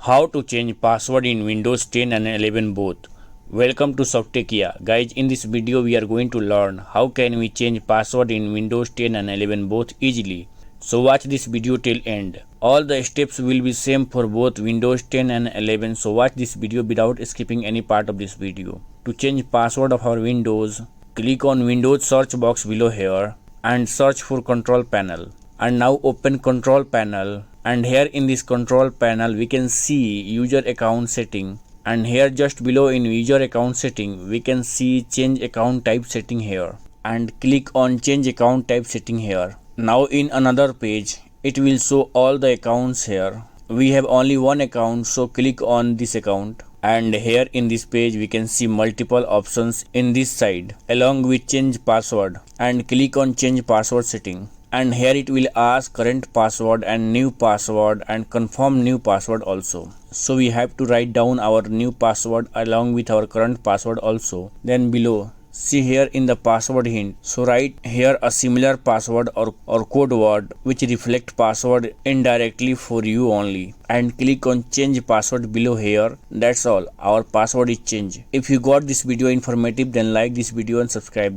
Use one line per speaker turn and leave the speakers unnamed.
How to change password in Windows 10 and 11 both. Welcome to Softechia. Guys, in this video we are going to learn how can we change password in Windows 10 and 11 both easily. So watch this video till end. All the steps will be same for both Windows 10 and 11, so watch this video without skipping any part of this video. To change password of our Windows, click on Windows search box below here and search for control panel. And now open control panel, and here in this control panel we can see user account setting, and here just below in user account setting we can see change account type setting here, and click on change account type setting here. Now in another page it will show all the accounts here. We have only one account, so click on this account, and here in this page we can see multiple options in this side along with change password, and click on change password setting. And here it will ask current password and new password and confirm new password also. So we have to write down our new password along with our current password also. Then below, see here in the password hint, so write here a similar password or code word which reflect password indirectly for you only, and click on change password below here. That's all, our password is changed. If you got this video informative, then like this video and subscribe.